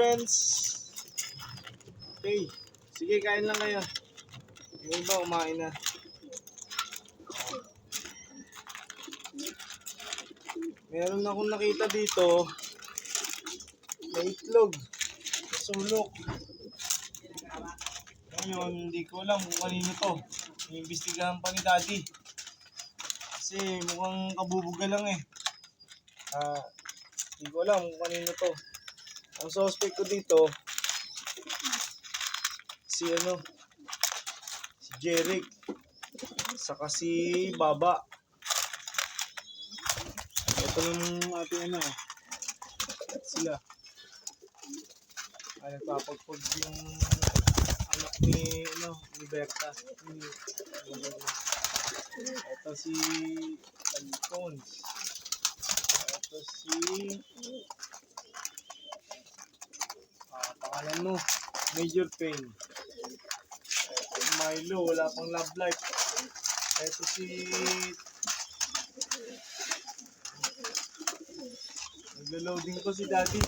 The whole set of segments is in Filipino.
friends. Okay. Sige, kain lang kayo. Yung iba, kumain na. Meron akong nakita dito na itlog. Sulok. Ngayon, hindi ko alam kung kanino to. Iimbestigahan pa ni Daddy. Kasi mukhang kabubuga lang eh. Hindi ko alam kung kanino to. Ang suspect ko dito, si Jeric. Saka si Baba. Ito yung ating sila. Nagpapagpag yung anak ni Berta. Ito si Alphonse. Ito si pangalan mo, Major Pain. Ito si Milo, wala pang love life. Ito si naglo-loading ko si Daddy.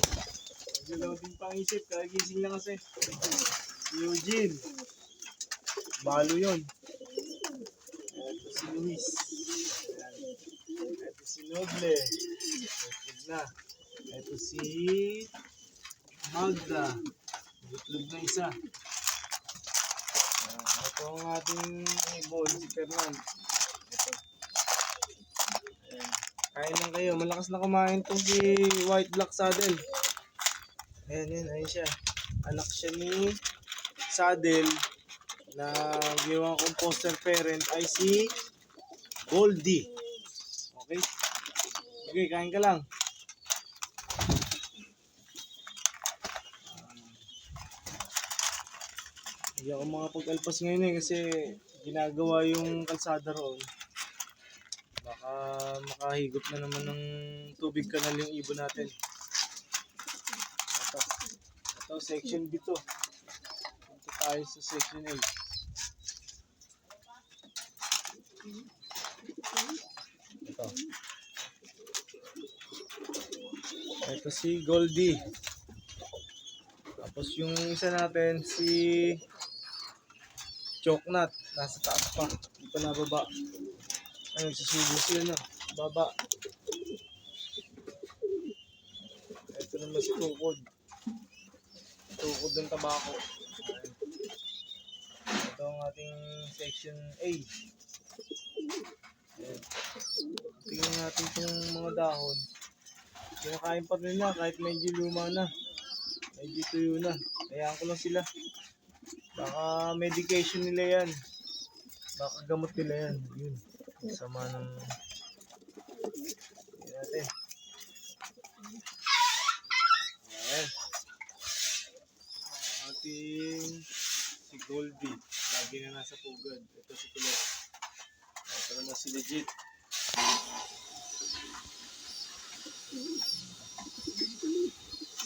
Naglo-loading pang isip, kagising lang kasi. Si Eugene. Balo yun. Ito si Luis. Ito si Noble. Itlog na. Ito si Magda. Itlog na isa. Ito ang ating ibon, si Fernand. Ito. Kain lang kayo. Malakas na kumain to si White Black Saddle. Ayan, ayun siya. Anak siya ni Saddle na ginawa kong foster parent ay si Goldie. Okay? Okay, kain ka lang. Hindi ako makapag-alpas ngayon kasi ginagawa yung kalsada roon. Baka makahigop na naman ng tubig kanal yung ibon natin. Ito section B to. Punta tayo sa section A. Ito si Goldie. Tapos yung isa natin si Choknut. Nasa taas pa. Hindi pa nababa. Ay, nagsusubo sila na. Baba. Ito naman si Tukod. Tukod ng tabako. Ito ang ating section A. Tingnan natin itong mga dahon. Kinakain pa rin na kahit medyo luma na. Medyo tuyo na. Hayaan ko lang sila. Baka medication nila yan. Baka gamot nila yan. Yun. Sama ng natin. Ayan. Ating si Goldie. Lagi na nasa pugad. Ito si Kulot. Ito naman si Legit.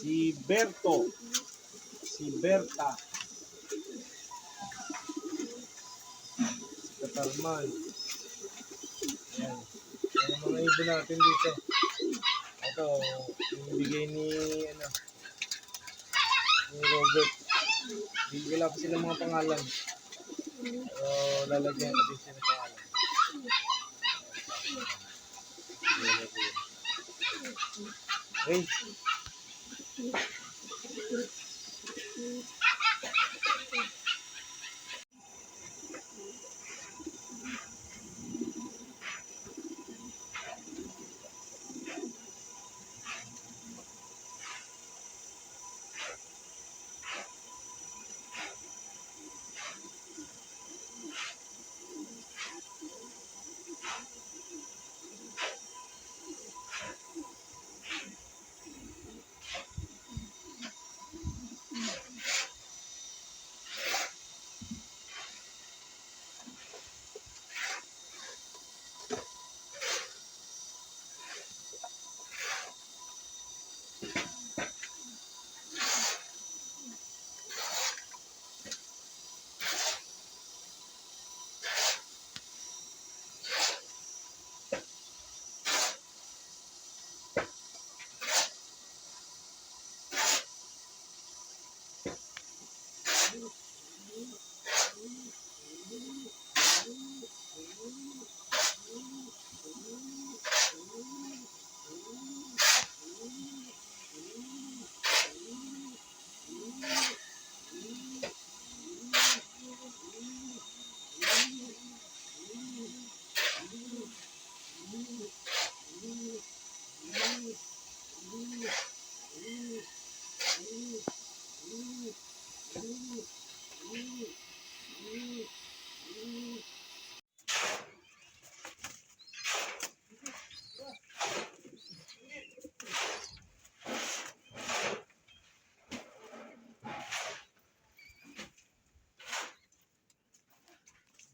Si Berto. Si Berta. Si Katarman. Ayan. Ayan ang mga ibon natin dito. Ito, yung bigay ni Robert. Wala pa sila mga pangalan. Pero lalagyan ko din sila ng pangalan. Okay.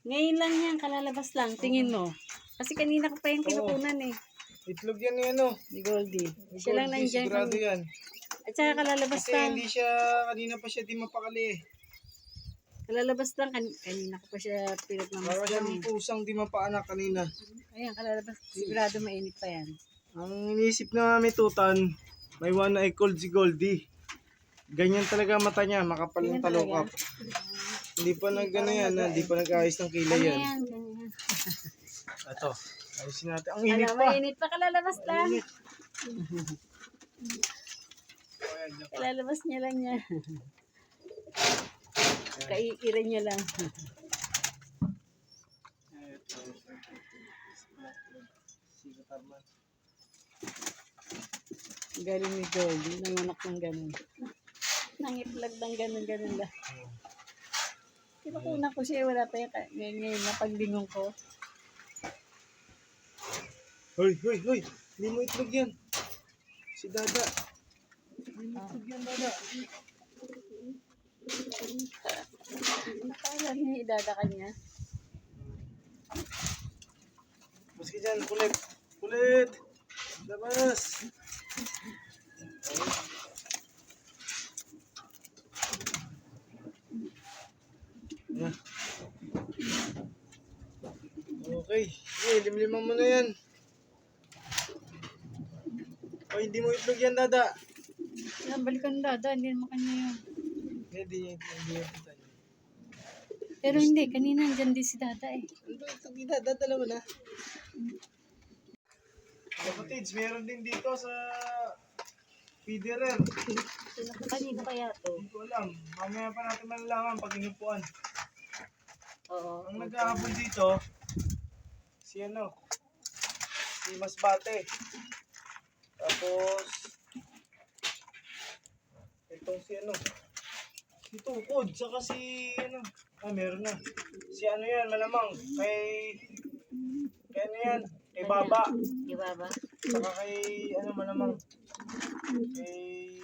Ngayon lang yan, kalalabas lang. Tingin mo. Kasi kanina ko pa yung kinukunan eh. Itlog yan ni ano. Ni Goldie. Ni Siya lang Goldie, nandiyan. sigurado yan. At saka kalalabas Kasi lang. hindi siya, kanina pa siya di mapakali eh. Kalalabas lang. Kanina ko pa siya Para pinagmamasdan siyang eh. pusang di mapaanak kanina. Ayan, kalalabas. Sigurado mainit pa yan. Ang iniisip na may tutan, may one eye cold si Goldie. Ganyan talaga mata niya, makapal ng Ganyan talaga? talokap. Hindi pa nag-ano yan, hindi pa nag-ayos ng kilay Ano yan. yan? Ganyan. Ito, ayusin natin. Ang init Ano, pa. mainit pa. Kalalabas lang. Init. Ayan, dyan pa. Kalalabas niya lang niya. Kaiiran niya lang. Ito. Sige, Tarman. Galing ni Goldie. Nanganak ng ganun. Nangitlag ng ganun lang. Kinukunan ko siya. Wala pa yung ngayon na paglingong ko. Hoy, hoy, hoy. Hindi mo itlog yan. Si Dada. Hindi mo itlog yan, Dada. Akala niya idadakan niya. Maski dyan, kulit. Kulit. Labas. Yan. Okay. Sige, limliman mo na yan. O, hindi mo itlog yan, Dada. Yan, balikan ng dada. Hindi naman kanya yun. Hindi yan. Pero hindi. Kanina andyan din si dada eh. Ano ba itlog ni Dada? Dalawa na. Kapatids, meron din dito sa feederer. Kanino kaya to? Hindi ko alam. Mamaya pa natin malalaman pag inupuan. Oo. Ang naghahabol dito, si ano, si Masbate. Tapos, itong si ano, si Tukod, saka si ano, meron na. Si ano yan, malamang, kay ano yan, kay Baba. Di ba ba? Saka kay, ano malamang, kay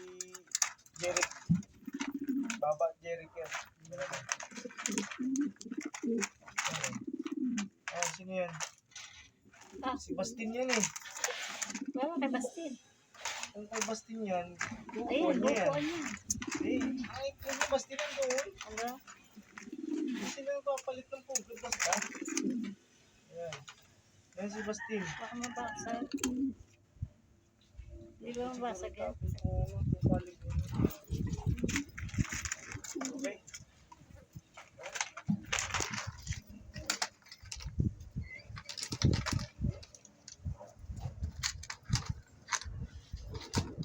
Jeric. Baba at Jeric yan. Malamang. Ayan, sino yan? Ah, Si Bastin yan eh. wala kay Bastin. Kung kay Bastin yan, Ayun, bukuan niya yan. bukuan niya. Eh, ay, kung yung Bastin yan doon, Ano? kasi na papalit ng pugod basta. Ayan. Ayan si Bastin. Baka mabaksan. Di ba mabasag yan? Tapos kung ano, papalit mo. Okay?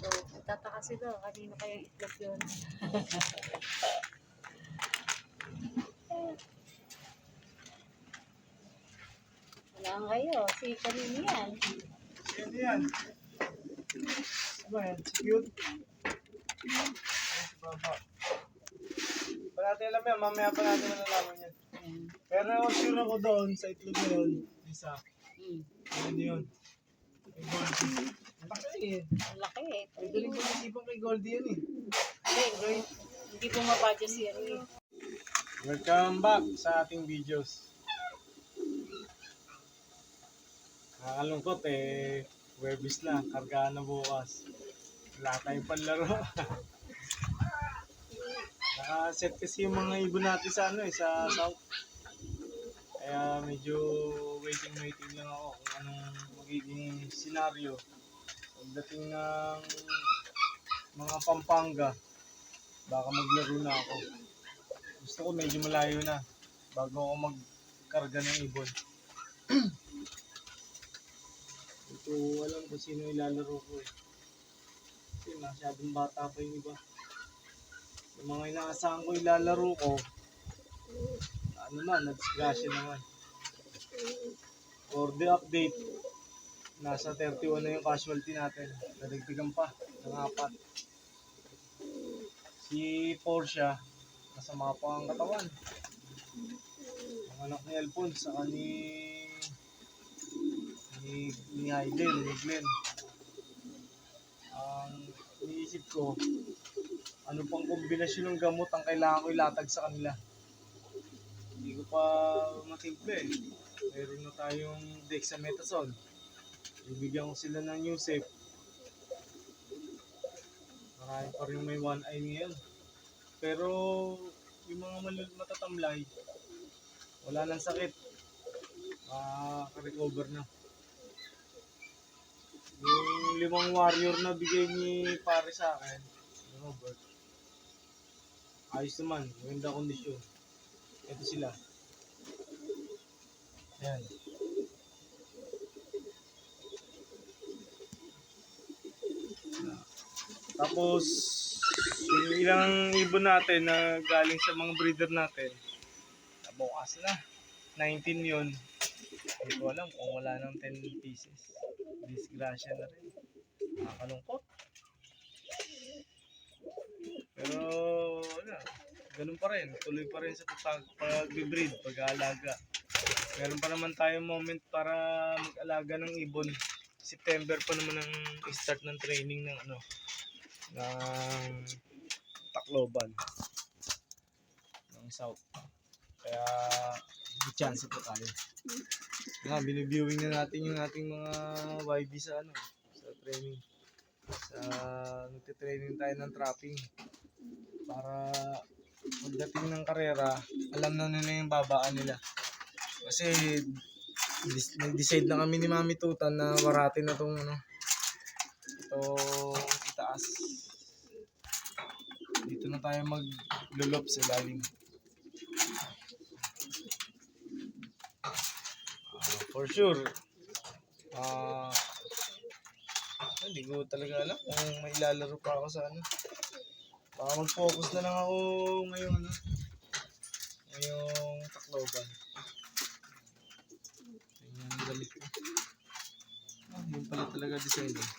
So, nagtataka sila. Kanino kaya itlog yun? Wala nga kayo. Si kanino yan? Sino yan? Ano yan? Si Cute? Ayan, si Baba. Pa natin alam yan, mamaya pa natin malalaman yan. Ayan. Pero sure ako doon sa itlog na yun, isa. Yun yun. Kay Goldie. Ang laki eh. Ang laki eh. Ay, galing ko isipan kay Goldie yan eh. Hindi, hindi bumabadya siya eh. Welcome back sa ating videos. Nakakalungkot eh. Webis na, kargaan na bukas. Wala tayong panlaro. Nakaset kasi yung mga ibon natin sa ano eh, sa south. Kaya medyo waiting lang ako kung anong magiging senaryo pagdating ng mga Pampanga. Baka maglaro na ako. Gusto ko medyo malayo na bago ako magkarga ng ibon. Ito alam ko sino ilalaro ko eh. Kasi masyadong bata pa yung iba. Yung mga inaasahan ko ilalaro ko, ano na, nag-disgrasya naman. For the update, nasa 31 na yung casualty natin. Nadagdagan pa ng 4. Si Portia, masama pa ang katawan. Ang anak ni Alphonse, saka ni Haydel, ni Glenn. Ang iniisip ko, ano pang kombinasyon ng gamot ang kailangan ko ilatag sa kanila. Hindi ko pa matimple eh. Meron na tayong dexamethasone. Bibigyan ko sila ng new safe. Marami pa rin may one eye ngayon. Pero yung mga matatamlay, wala nang sakit. Maka-recover na. Yung 5 warrior na bigay ni pare sa akin, Robert, ayos naman, maganda kondisyon. Ito sila. Ayan. Tapos, yung ilang ibon natin na galing sa mga breeder natin, nabukas na. 19 yun. Hindi ko alam kung wala ng 10 pieces. Disgrasya na rin. Nakakalungkot. Pero, wala. Ganun pa rin. Tuloy pa rin sa pag-breed, pag-aalaga. Meron pa naman tayong moment para mag-alaga ng ibon. September pa naman ang start ng training ng ng Tacloban ng South. Kaya may chance po tayo. Biniviewing na natin yung ating mga YB sa sa training. Nagte-training tayo ng trapping para pagdating ng karera, alam na nila yung babaan nila. Kasi nag-decide na kami ni Mami Tutan na waratin na itong itaas. Dito na tayo maglulop sa lalim. For sure, hindi ko talaga alam kung may lalaro pa ako sa baka mag-focus na lang ako ngayong ngayong Tacloban. Tingnan yung galit ko. Yun pala talaga design eh.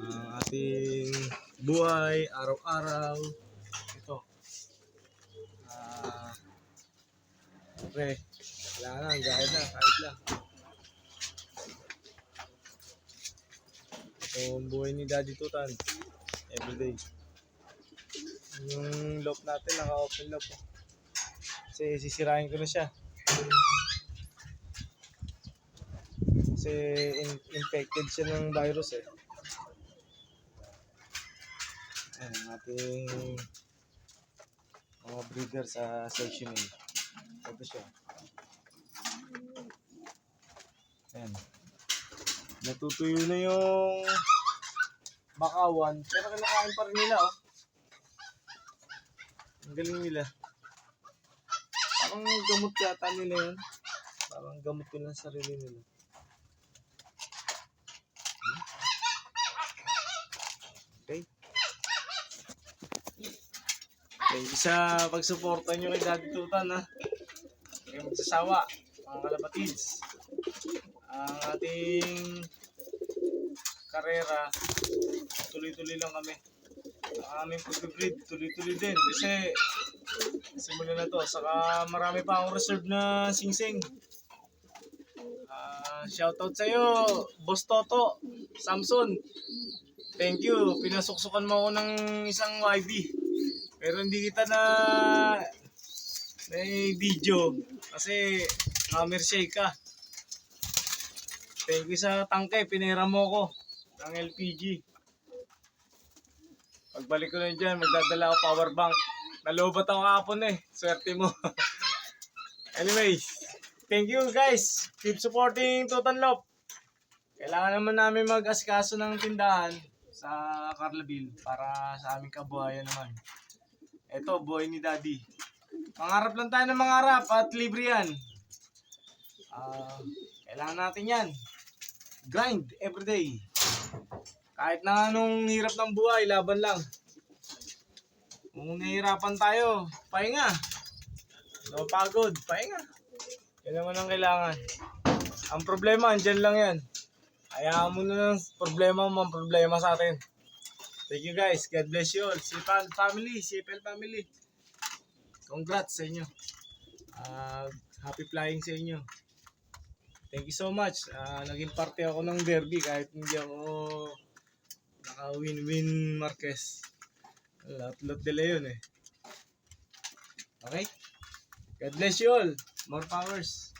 Ang ating buhay, araw-araw. Ito. Pre, wala na, gaya na, kahit lang. Ito ang buhay ni Daddy Tutan. Everyday. Yung loop natin, naka-open loop. Kasi sisirahin ko na siya. Kasi infected siya ng virus eh. Ayan, ang ating mga breeder sa section A. Ito siya. Ayan. Natutuyo na yung bakawan. Pero kinakain pa rin nila oh. Ang galing nila. Parang gamot yata nila yun. Parang gamot nila sa sarili nila. Okay. Thank you sa pagsuporta nyo kay Daddy Tutan ha. Kaya magsasawa, mga kalapatids. Ang ating karera, tuloy-tuloy lang kami. Ang aming pag-breed, tuloy-tuloy din. Kasi simula na to. Saka marami pa akong reserve na singsing. Shoutout sa'yo, Boss Toto, Samson. Thank you. Pinasuksukan mo ako ng isang YB. Pero hindi kita na video kasi hammer shake ka. Thank you sa tangke, pinera mo ko ng LPG. Pagbalik ko na dyan, magdadala ako power bank. Nalobat ako kahapon eh, swerte mo. Anyways, thank you guys. Keep supporting Tutan Lop. Kailangan naman namin mag-asikaso ng tindahan sa Carlaville para sa aming kabuhayan naman. Ito, buhay ni Daddy. Mangarap lang tayo ng mangarap at libre yan. Kailangan natin yan. Grind everyday. Kahit na anong hirap ng buhay, laban lang. Kung nahihirapan tayo, pahinga. Napapagod, pahinga. Yan naman ang kailangan. Ang problema, andyan lang yan. Hayaan mo na ng problema mo, ang problema sa atin. Thank you guys. God bless you all. CPL family. Congrats sa inyo. Happy flying sa inyo. Thank you so much. Naging parte ako ng derby kahit hindi ako naka-win-win Marquez. Lot nila yun eh. Okay? God bless you all. More powers.